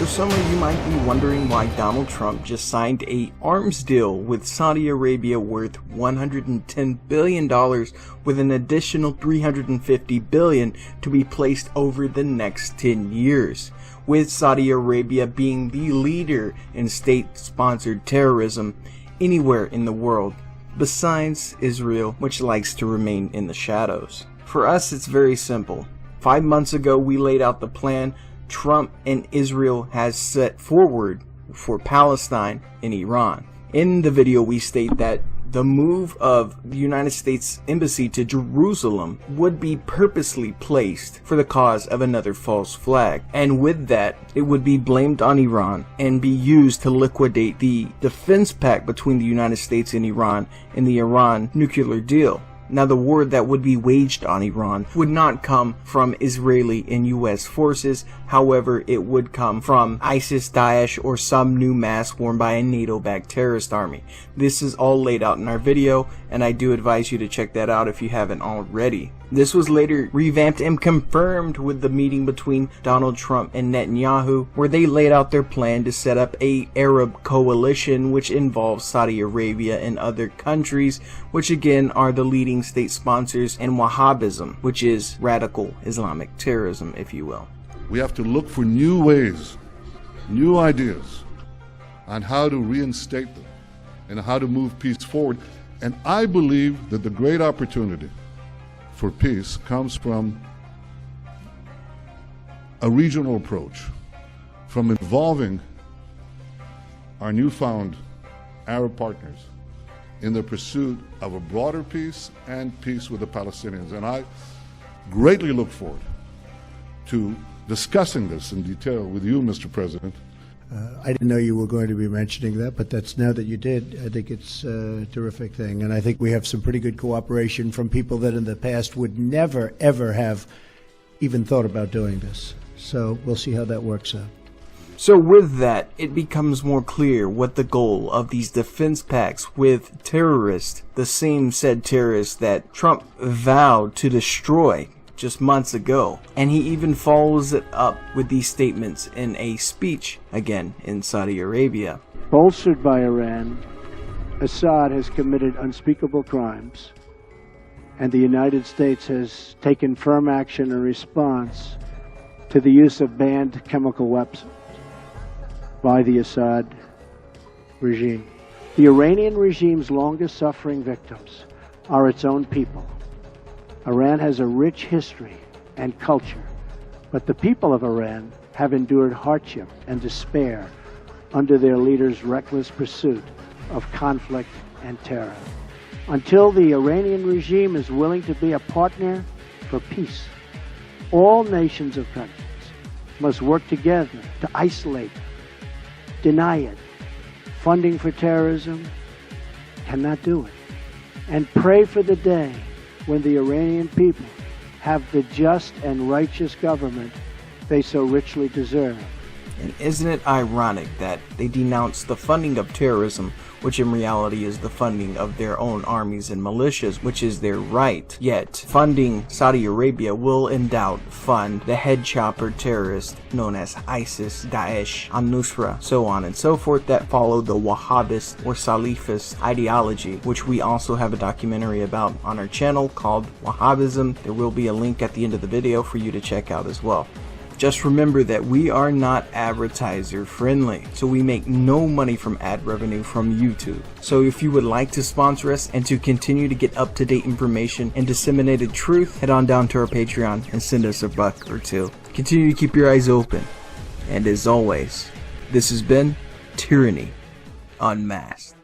So some of you might be wondering why Donald Trump just signed an arms deal with Saudi Arabia worth $110 billion with an additional $350 billion to be placed over the next 10 years, with Saudi Arabia being the leader in state-sponsored terrorism anywhere in the world, besides Israel, which likes to remain in the shadows. For us, it's very simple. 5 months ago, we laid out the plan Trump and Israel has set forward for Palestine and Iran. In the video, we state that the move of the United States Embassy to Jerusalem would be purposely placed for the cause of another false flag, and with that, it would be blamed on Iran and be used to liquidate the defense pact between the United States and Iran in the Iran nuclear deal. Now, the war that would be waged on Iran would not come from Israeli and US forces. However, it would come from ISIS, Daesh, or some new mask worn by a NATO-backed terrorist army. This is all laid out in our video, and I do advise you to check that out if you haven't already. This was later revamped and confirmed with the meeting between Donald Trump and Netanyahu, where they laid out their plan to set up an Arab coalition which involves Saudi Arabia and other countries, which again are the leading state sponsors in Wahhabism, which is radical Islamic terrorism, if you will. We have to look for new ways, new ideas on how to reinstate them and how to move peace forward. And I believe that the great opportunity for peace comes from a regional approach, from involving our newfound Arab partners in the pursuit of a broader peace and peace with the Palestinians. And I greatly look forward to discussing this in detail with you, Mr. President. I didn't know you were going to be mentioning that, but that's now that you did, I think it's a terrific thing. And I think we have some pretty good cooperation from people that in the past would never, ever have even thought about doing this. So we'll see how that works out. So with that, it becomes more clear what the goal of these defense pacts with terrorists, the same said terrorists that Trump vowed to destroy just months ago, and he even follows it up with these statements in a speech again in Saudi Arabia. Bolstered by Iran, Assad has committed unspeakable crimes, and the United States has taken firm action in response to the use of banned chemical weapons by the Assad regime. The Iranian regime's longest suffering victims are its own people. Iran has a rich history and culture, but the people of Iran have endured hardship and despair under their leader's reckless pursuit of conflict and terror. Until the Iranian regime is willing to be a partner for peace, all nations of countries must work together to isolate, deny it. Funding for terrorism cannot do it. And pray for the day when the Iranian people have the just and righteous government they so richly deserve. And isn't it ironic that they denounce the funding of terrorism, which in reality is the funding of their own armies and militias, which is their right, yet funding Saudi Arabia will in doubt fund the head chopper terrorists known as ISIS, Daesh, al-Nusra, so on and so forth, that follow the Wahhabist or Salafist ideology, which we also have a documentary about on our channel called Wahhabism. There will be a link at the end of the video for you to check out as well. Just remember that we are not advertiser friendly, so we make no money from ad revenue from YouTube. So if you would like to sponsor us and to continue to get up-to-date information and disseminated truth, head on down to our Patreon and send us $1 or $2. Continue to keep your eyes open. And as always, this has been Tyranny Unmasked.